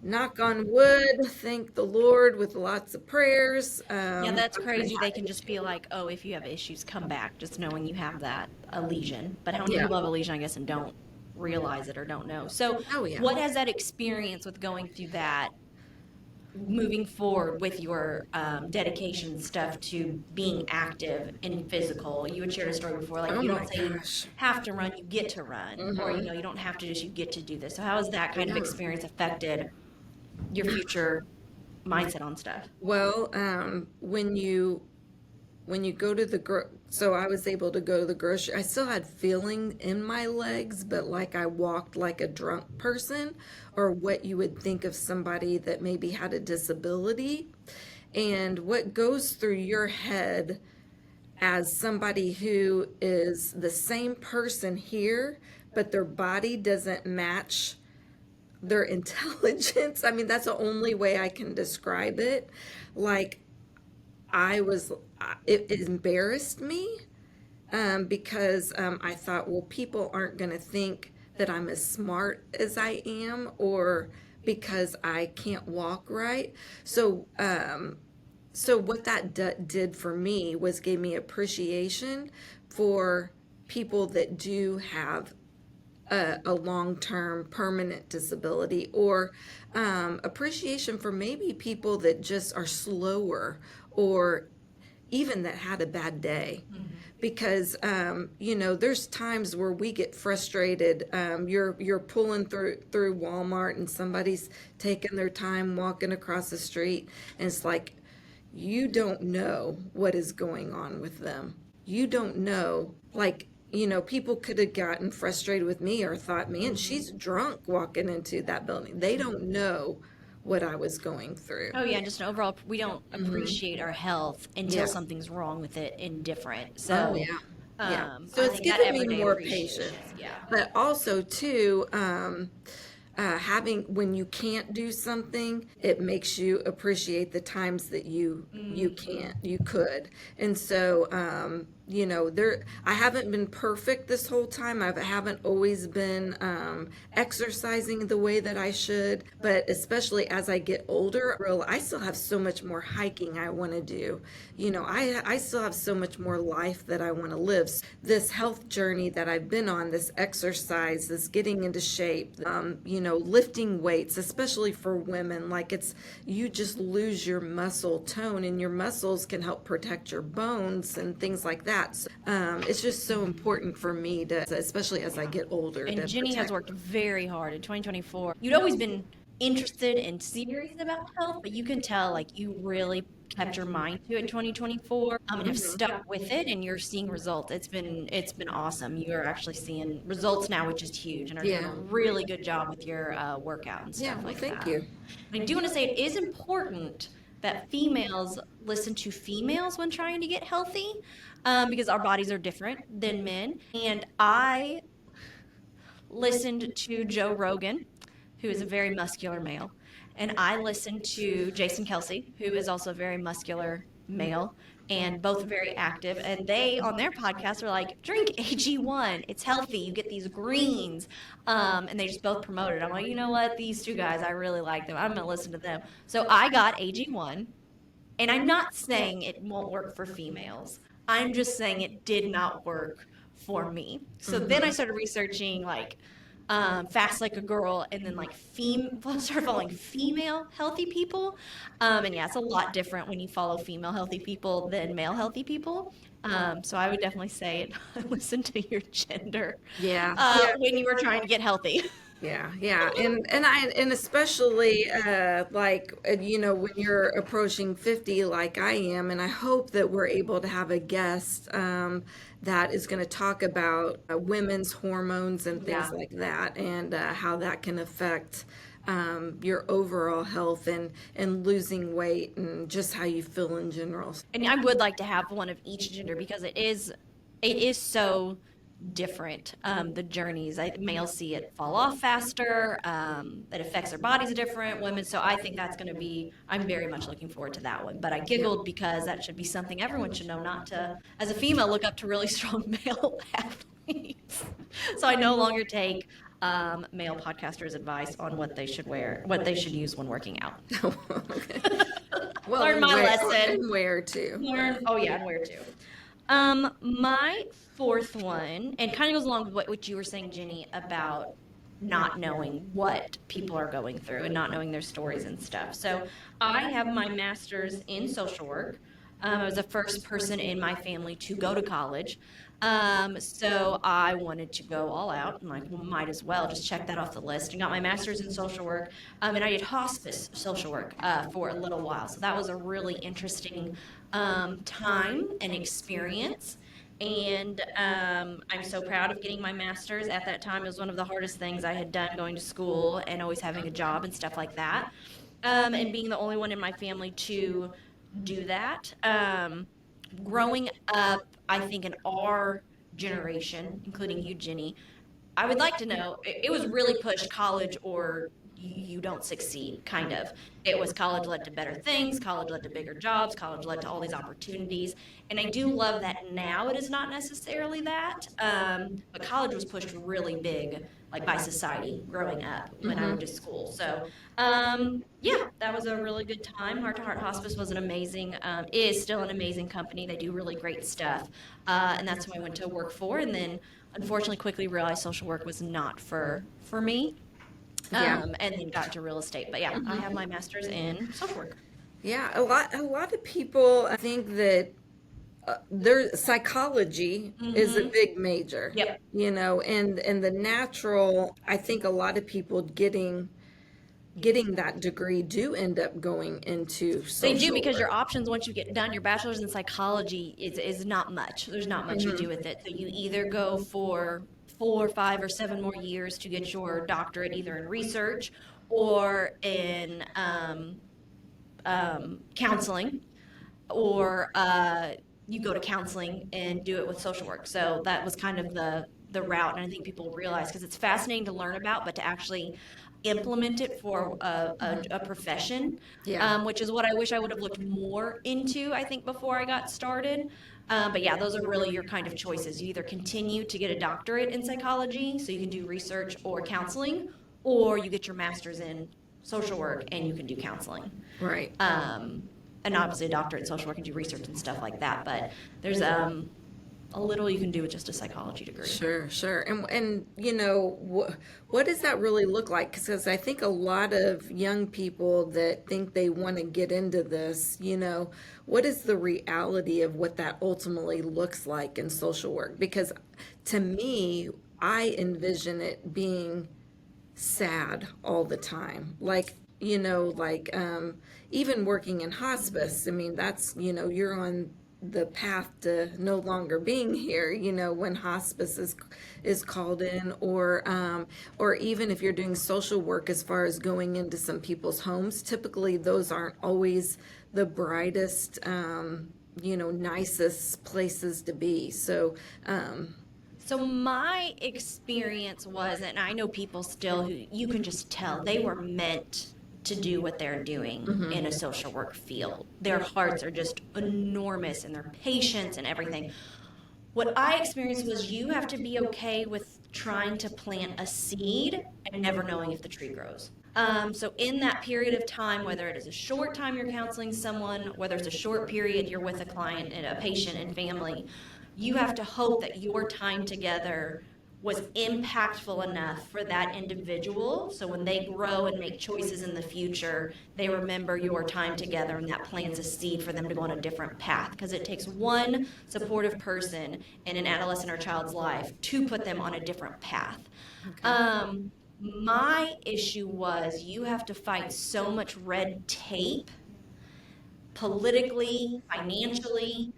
knock on wood, thank the Lord with lots of prayers. Yeah, that's I'm gonna crazy. They have can just be like, oh, if you have issues, come back, just knowing you have that, a lesion. But how many Yeah. people have a lesion, I guess, and don't realize it or don't know? So, Oh yeah. what has that experience with going through that, moving forward with your dedication stuff to being active and physical? You had shared a story before, like Oh you my don't say you gosh. have to run, you get to run, or you don't have to just you get to do this. So, how has that kind of Yeah. experience affected your future mindset on stuff? Well, when you go to so I was able to go to the grocery. I still had feeling in my legs, but like I walked like a drunk person, or what you would think of somebody that maybe had a disability. And what goes through your head as somebody who is the same person here, but their body doesn't match their intelligence. I mean, that's the only way I can describe it. Like, I was, it embarrassed me because I thought, well, people aren't going to think that I'm as smart as I am, or because I can't walk right. So, so what that did for me was gave me appreciation for people that do have a long-term permanent disability, or appreciation for maybe people that just are slower, or even that had a bad day. Because there's times where we get frustrated. You're pulling through Walmart and somebody's taking their time walking across the street, and it's like you don't know what is going on with them. You don't know, like, people could have gotten frustrated with me or thought, man, she's drunk walking into that building. They don't know what I was going through. Oh yeah, and just an overall, we don't appreciate our health until Yeah. something's wrong with it and different. Oh So, yeah. Yeah. So I it's think that given me everyday more appreciation, patience. yeah. But also too, having when you can't do something, it makes you appreciate the times that you could. And so there I haven't been perfect this whole time. I haven't always been exercising the way that I should, but especially as I get older, I still have so much more hiking I want to do. I still have so much more life that I want to live. This health journey that I've been on, this exercise, this getting into shape, lifting weights, especially for women, like you just lose your muscle tone, and your muscles can help protect your bones and things like that. So, it's just so important for me to, especially as I get older, And to Jenny has protect. worked very hard in 2024. You'd always been interested and serious about health, but you can tell like you really kept your mind to it in 2024, and have stuck with it, and you're seeing results. It's been awesome. You're actually seeing results now, which is huge, and are doing Yeah. a really good job with your workout and Yeah. stuff Well, like thank that. you. I do want to say it is important that females listen to females when trying to get healthy, because our bodies are different than men. And I listened to Joe Rogan, who is a very muscular male, and I listened to Jason Kelsey, who is also a very muscular male, and both very active. And they, on their podcast, are like, drink AG1. It's healthy. You get these greens. And they just both promoted it. I'm like, you know what? These two guys, I really like them. I'm going to listen to them. So I got AG1. And I'm not saying it won't work for females. I'm just saying it did not work for me. So then I started researching like fast like a girl, and then like started following female healthy people. And yeah, it's a lot different when you follow female healthy people than male healthy people. So I would definitely say it, listen to your gender Yeah. Yeah. when you were trying to get healthy. Yeah, yeah, and especially like when you're approaching 50 like I am, and I hope that we're able to have a guest that is going to talk about women's hormones and things Yeah. like that, and how that can affect your overall health and losing weight and just how you feel in general. And I would like to have one of each gender because it is so different. The journeys, males see it fall off faster. It affects their bodies different. Women, so I think that's going to be. I'm very much looking forward to that one. But I giggled because that should be something everyone should know. Not to, as a female, look up to really strong male athletes. So I no longer take male podcasters' advice on what they should wear, what they should use when working out. Okay. Well, Learn my lesson. and where too. Learn. Oh yeah, and where to. My fourth one, and kind of goes along with what you were saying, Jenny, about not knowing what people are going through and not knowing their stories and stuff. So I have my master's in social work. I was the first person in my family to go to college. So I wanted to go all out and like, well, might as well just check that off the list and got my master's in social work. And I did hospice social work for a little while. So that was a really interesting time and experience. And I'm so proud of getting my master's. At that time, it was one of the hardest things I had done going to school and always having a job and stuff like that. And being the only one in my family to do that. Growing up, I think in our generation, including you, Jenny, I would like to know, it was really pushed college or you don't succeed, kind of. It was college led to better things, college led to bigger jobs, college led to all these opportunities. And I do love that now it is not necessarily that. But college was pushed really big, like by society growing up when I went to school. So, yeah, that was a really good time. Heart to Heart Hospice was an amazing, is still an amazing company. They do really great stuff. And that's who I went to work for. And then unfortunately quickly realized social work was not for me. Yeah. And then got into real estate. But yeah, I have my master's in social work. Yeah, a lot of people think that their psychology is a big major, Yep. and the natural, I think a lot of people getting that degree do end up going into They do social because work. your options once you get done your bachelor's in psychology is not much. There's not much you do with it. So you either go for 4, 5, or 7 more years to get your doctorate, either in research or in counseling, or you go to counseling and do it with social work. So that was kind of the route, and I think people realize because it's fascinating to learn about, but to actually implement it for a profession, Yeah. which is what I wish I would have looked more into, I think, before I got started. But yeah, those are really your kind of choices. You either continue to get a doctorate in psychology, so you can do research or counseling, or you get your master's in social work and you can do counseling. Right. And obviously a doctorate in social work and do research and stuff like that. But there's a little you can do with just a psychology degree. Sure, sure. And what does that really look like? Because I think a lot of young people that think they want to get into this, what is the reality of what that ultimately looks like in social work? Because to me, I envision it being sad all the time. Like, even working in hospice, I mean, that's, you're on the path to no longer being here, when hospice is called in, or even if you're doing social work as far as going into some people's homes, typically those aren't always the brightest, nicest places to be. So my experience was, and I know people still who you can just tell they were meant to do what they're doing in a social work field. Their hearts are just enormous and their patience and everything. What I experienced was you have to be okay with trying to plant a seed and never knowing if the tree grows. So in that period of time, whether it is a short time you're counseling someone, whether it's a short period you're with a client and a patient and family, you have to hope that your time together was impactful enough for that individual. So when they grow and make choices in the future, they remember your time together and that plants a seed for them to go on a different path. Because it takes one supportive person in an adolescent or child's life to put them on a different path. My issue was you have to fight so much red tape politically, financially,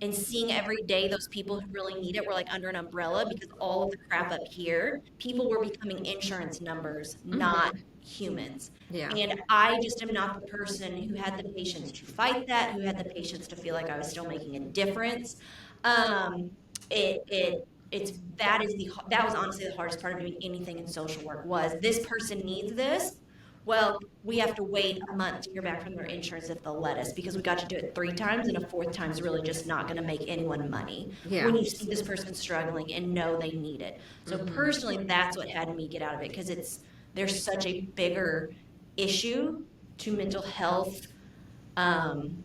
and seeing every day those people who really need it were like under an umbrella because all of the crap up here, people were becoming insurance numbers, not humans. Yeah. And I just am not the person who had the patience to fight that, who had the patience to feel like I was still making a difference. Um, it's that was honestly the hardest part of doing anything in social work was this person needs this. Well, we have to wait a month to hear back from their insurance if they'll let us because we got to do it 3 times and a fourth time is really just not going to make anyone money Yeah. when you see this person struggling and know they need it. So personally, that's what had me get out of it because there's such a bigger issue to mental health. Um,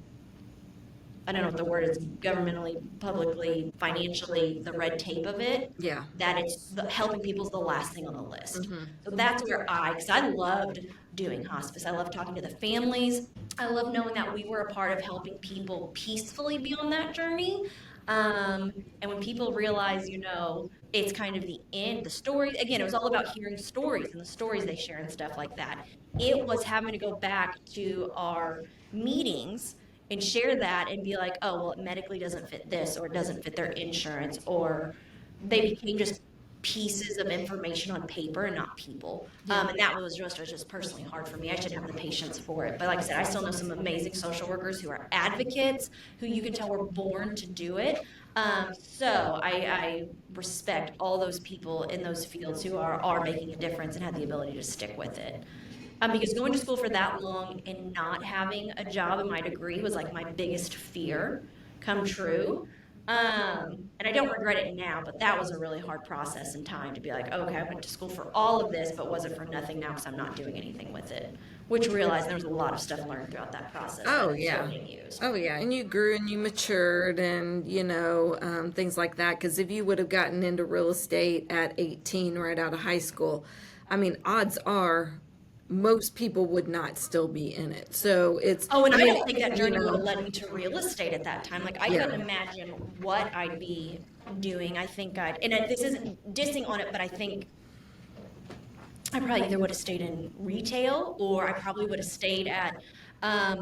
I don't know what the word is, governmentally, publicly, financially, the red tape of it, Yeah. that helping people is the last thing on the list. So that's where because I loved doing hospice. I loved talking to the families. I love knowing that we were a part of helping people peacefully be on that journey. And when people realize, it's kind of the end, the story, again, it was all about hearing stories and the stories they share and stuff like that. It was having to go back to our meetings and share that and be like, oh, well, it medically doesn't fit this or it doesn't fit their insurance, or they became just pieces of information on paper and not people. And that was just personally hard for me. I should have the patience for it. But like I said, I still know some amazing social workers who are advocates who you can tell were born to do it. So I respect all those people in those fields who are making a difference and have the ability to stick with it. Because going to school for that long and not having a job and my degree was like my biggest fear come true. And I don't regret it now, but that was a really hard process and time to be like, okay, I went to school for all of this, but was it for nothing now because I'm not doing anything with it? Which realized there was a lot of stuff learned throughout that process Oh, that yeah. still being used. Oh, yeah. And you grew and you matured and, things like that. Because if you would have gotten into real estate at 18 right out of high school, I mean, odds are most people would not still be in it. So it's, Oh, and I mean, don't think that journey would have led me to real estate at that time. Like, I Yeah. couldn't imagine what I'd be doing. I think this isn't dissing on it, but I think I probably either would have stayed in retail or I probably would have stayed at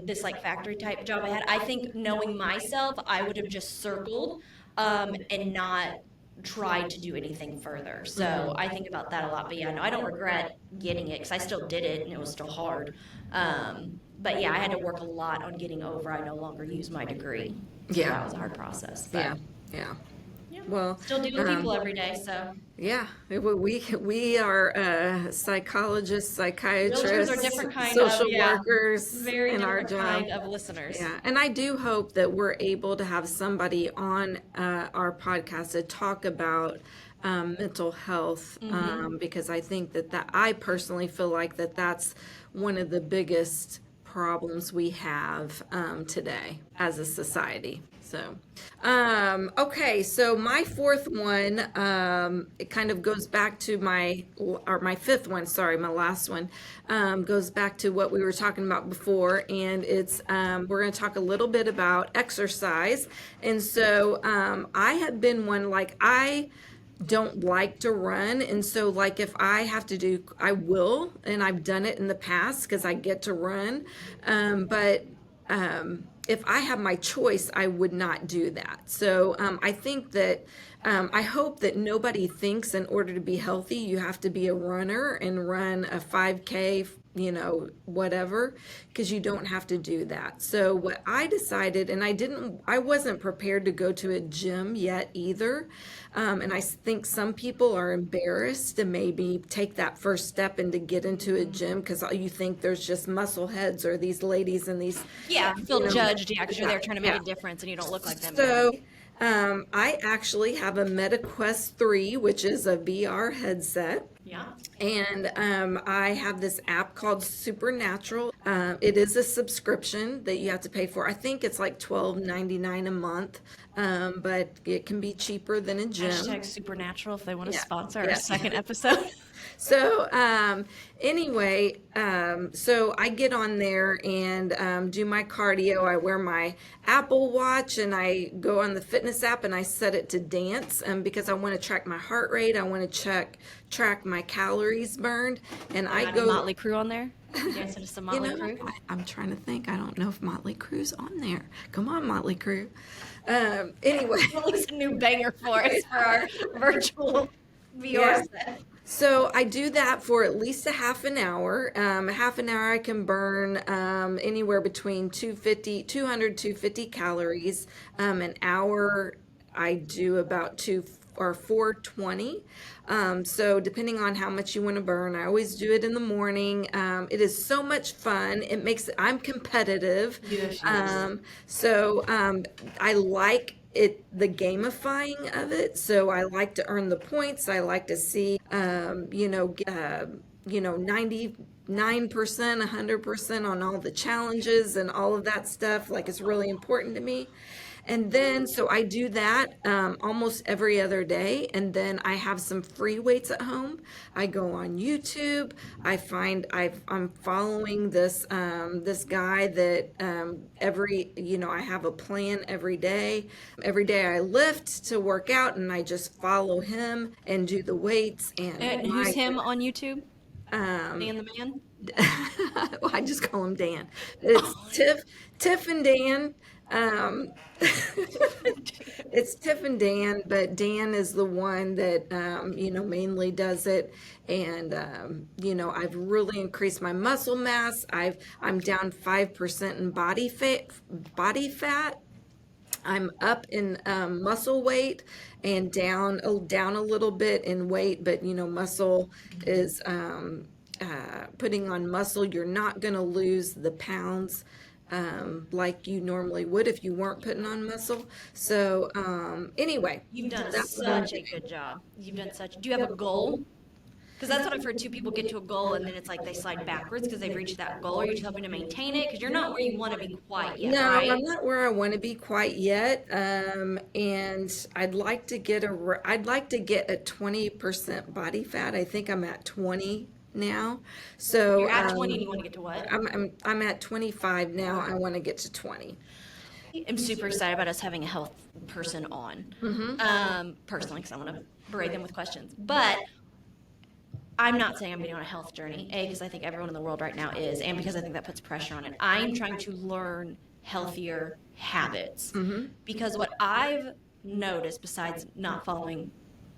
this like factory type job I had. I think knowing myself, I would have just circled and not tried to do anything further. So I think about that a lot. But yeah, no, I don't regret getting it because I still did it and it was still hard. But yeah, I had to work a lot on getting over. I no longer use my degree. So Yeah. that was a hard process. But Yeah. Yeah. Well, still deal with people every day. So yeah, we are psychologists, realtors are psychiatrists, different kind social of, yeah, workers very in our different job. kind of listeners. Yeah, and I do hope that we're able to have somebody on our podcast to talk about mental health because I think that I personally feel like that's one of the biggest problems we have today as a society. So, okay, so my fourth one, it kind of goes back to my fifth one, sorry, my last one, goes back to what we were talking about before, and it's, we're going to talk a little bit about exercise. And so, I have been one, like, I don't like to run, and so like if I have to do, I will, and I've done it in the past because I get to run, but if I have my choice, I would not do that. So I think that I hope that nobody thinks in order to be healthy you have to be a runner and run a 5K, whatever, because you don't have to do that. So what I decided, and I wasn't prepared to go to a gym yet either. And I think some people are embarrassed to maybe take that first step and to get into a gym because you think there's just muscle heads or these ladies and these. Yeah, feel judged, yeah, because you're there trying to make Yeah. a difference and you don't look like them. So I actually have a MetaQuest 3, which is a VR headset. Yeah. And I have this app called Supernatural. It is a subscription that you have to pay for. I think it's like $12.99 a month, but it can be cheaper than a gym. Hashtag supernatural if they want to Yeah. sponsor our Yeah. second episode. So, anyway, so I get on there and do my cardio. I wear my Apple Watch and I go on the fitness app and I set it to dance because I want to track my heart rate. I want to track my calories burned, and You I got any go. Motley Crue on there? You dancing to some You Motley know, Crue? I'm trying to think. I don't know if Motley Crue's on there. Come on, Motley Crue. Anyway, Release a new banger for us for our virtual yeah. viewers. So I do that for at least a half an hour. A half an hour I can burn anywhere between 250 calories. An hour I do about 420. So depending on how much you want to burn, I always do it in the morning. It is so much fun. I'm competitive. Yeah, she is. So I like the gamifying of it. So I like to earn the points. I like to see, 99%, 100% on all the challenges and all of that stuff. Like it's really important to me. And then, so I do that almost every other day. And then I have some free weights at home. I go on YouTube. I'm following this guy that I have a plan every day. Every day I lift to work out, and I just follow him and do the weights. And And who's him on YouTube? um, Dan the Man? well, I just call him Dan. It's Tiff and Dan. Um, it's Tiff and Dan, but Dan is the one that mainly does it. And I've really increased my muscle mass. I'm down 5% in body fat. Body fat. I'm up in muscle weight and down a little bit in weight, but muscle is putting on muscle. You're not going to lose the pounds like you normally would if you weren't putting on muscle. So anyway, You've done that's what I'm such a doing. good job. You've done such. Do you have a goal? Because that's what I've heard too. People get to a goal and then it's like they slide backwards because they've reached that goal. Are you helping to maintain it? Because you're not where you want to be quite yet, No, right? I'm not where I want to be quite yet. And I'd like to get a 20% body fat. I think I'm at 20 now. You're So at 20 and you want to get to what? I'm at 25 now. I want to get to 20. I'm super excited about us having a health person on, personally, because I want to berate them with questions. But I'm not saying I'm getting on a health journey, A, because I think everyone in the world right now is, and because I think that puts pressure on it. I'm trying to learn healthier habits. Because what I've noticed, besides not following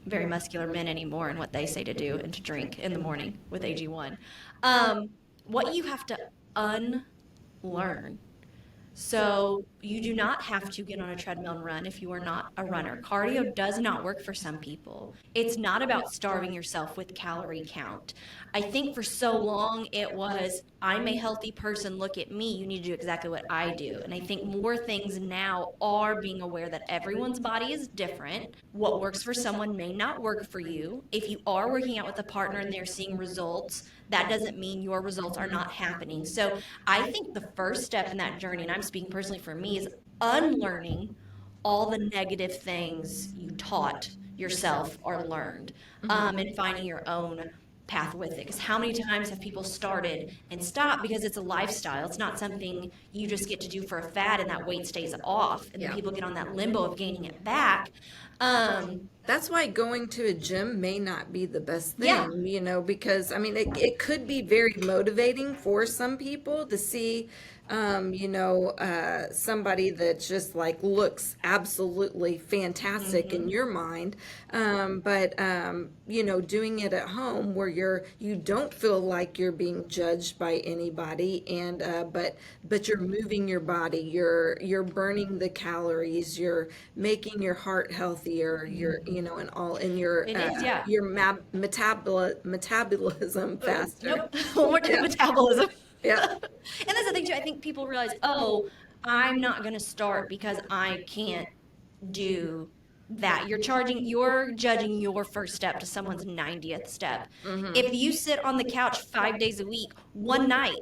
very muscular men anymore and what they say to do and to drink in the morning with AG1, what you have to unlearn. So you do not have to get on a treadmill and run if you are not a runner. Cardio does not work for some people. It's not about starving yourself with calorie count. I think for so long it was, I'm a healthy person, look at me, you need to do exactly what I do. And I think more things now are being aware that everyone's body is different. What works for someone may not work for you. If you are working out with a partner and they're seeing results, that doesn't mean your results are not happening. So I think the first step in that journey, and I'm speaking personally for me, is unlearning all the negative things you taught yourself or learned, and finding your own path with it. Because how many times have people started and stopped because it's a lifestyle? It's not something you just get to do for a fad and that weight stays off, and then Yeah. people get on that limbo of gaining it back. That's why going to a gym may not be the best Yeah. thing, because I mean, it could be very motivating for some people to see, somebody that just like looks absolutely fantastic in your mind. But doing it at home where you don't feel like you're being judged by anybody, and but you're moving your body, you're burning the calories, you're making your heart healthier, and all in It is, yeah. your metabolism faster. Nope. One more time, metabolism. Yeah. And that's the thing too. I think people realize, oh, I'm not going to start because I can't do that. You're judging your first step to someone's 90th step. If you sit on the couch 5 days a week, one night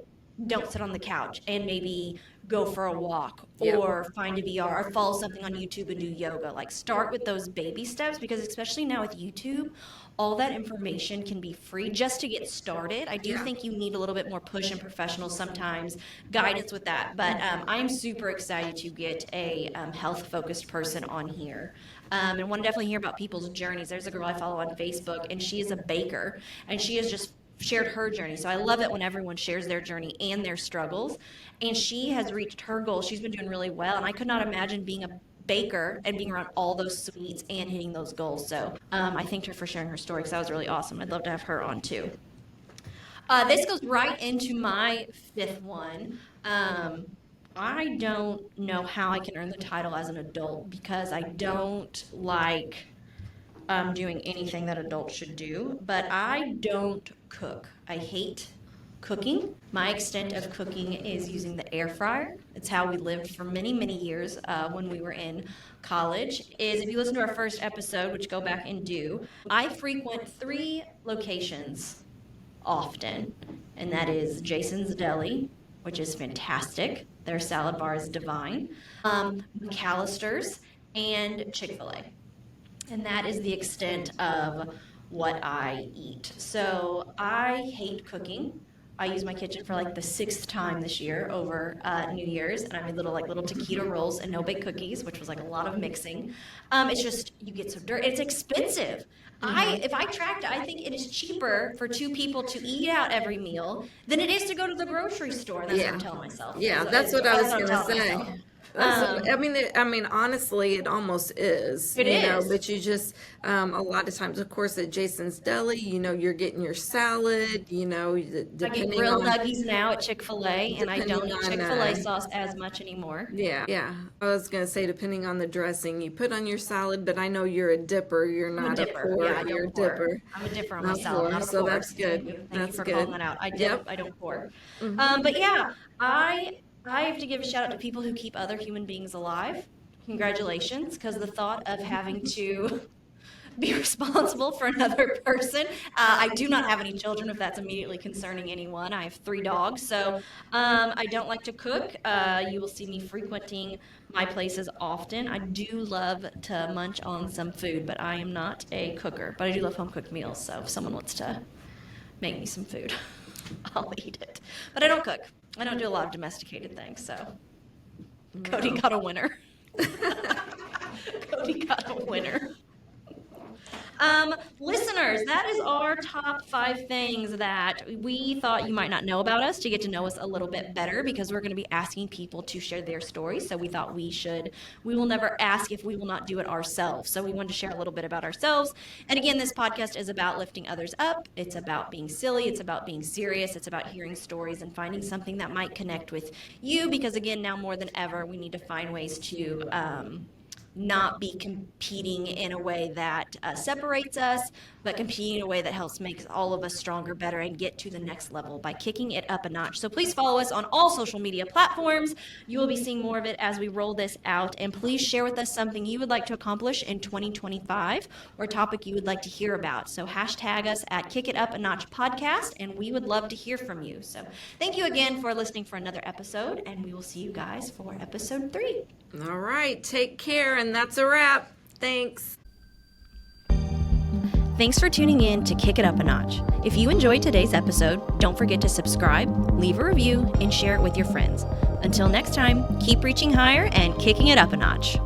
don't sit on the couch and maybe go for a walk Yep. or find a VR or follow something on YouTube and do yoga. Like start with those baby steps because especially now with YouTube, all that information can be free just to get started. I do Yeah. think you need a little bit more push and professional sometimes guidance with that. But I'm super excited to get a health focused person on here. And want to definitely hear about people's journeys. There's a girl I follow on Facebook, and she is a baker, and she has just shared her journey. So I love it when everyone shares their journey and their struggles. And she has reached her goal. She's been doing really well. And I could not imagine being a baker and being around all those sweets and hitting those goals. So I thanked her for sharing her story because that was really awesome. I'd love to have her on too. This goes right into my fifth one. I don't know how I can earn the title as an adult because I don't like doing anything that adults should do, but I don't cook. I hate cooking. My extent of cooking is using the air fryer. It's how we lived for many, many years when we were in college. Is if you listen to our first episode, which go back and do, I frequent 3 locations often, and that is Jason's Deli, which is fantastic. Their salad bar is divine. McAllister's and Chick-fil-A. And that is the extent of what I eat. So I hate cooking. I use my kitchen for like the 6th time this year over New Year's, and I made little taquito rolls and no-bake cookies, which was like a lot of mixing. It's just you get so dirty. It's expensive. If I tracked, I think it is cheaper for 2 people to eat out every meal than it is to go to the grocery store. And that's what I'm telling myself. Yeah, So that's what I was what I'm going to telling say. myself. I mean, honestly, it almost is. It is. But you just, a lot of times, of course, at Jason's Deli, you're getting your salad, I get depending grilled on. nuggies now at Chick-fil-A, and I don't eat Depending on, Chick-fil-A sauce as much anymore. Yeah. I was gonna say, depending on the dressing you put on your salad, but I know you're a dipper. You're I'm a not a dipper. pour. Yeah, I You're a don't pour. dipper. I'm a dipper on my Not salad, pour. not a So pour. that's good. Thank you That's for good. calling that out. I dip, Yep. I don't pour. Mhm. But yeah, I have to give a shout out to people who keep other human beings alive. Congratulations, because the thought of having to be responsible for another person. I do not have any children, if that's immediately concerning anyone. I have 3 dogs, so I don't like to cook. You will see me frequenting my places often. I do love to munch on some food, but I am not a cooker. But I do love home cooked meals, so if someone wants to make me some food, I'll eat it. But I don't cook. I don't do a lot of domesticated things, so Cody got a winner. Cody got a winner. Listeners, that is our top 5 things that we thought you might not know about us to get to know us a little bit better because we're going to be asking people to share their stories. So we thought we will never ask if we will not do it ourselves. So we wanted to share a little bit about ourselves. And again, this podcast is about lifting others up. It's about being silly. It's about being serious. It's about hearing stories and finding something that might connect with you because again, now more than ever, we need to find ways to not be competing in a way that separates us, but competing in a way that helps make all of us stronger, better, and get to the next level by kicking it up a notch. So please follow us on all social media platforms. You will be seeing more of it as we roll this out. And please share with us something you would like to accomplish in 2025 or a topic you would like to hear about. So hashtag us at Kick It Up a Notch Podcast, and we would love to hear from you. So thank you again for listening for another episode, and we will see you guys for episode 3. All right. Take care. And that's a wrap. Thanks. Thanks for tuning in to Kick It Up a Notch. If you enjoyed today's episode, don't forget to subscribe, leave a review, and share it with your friends. Until next time, keep reaching higher and kicking it up a notch.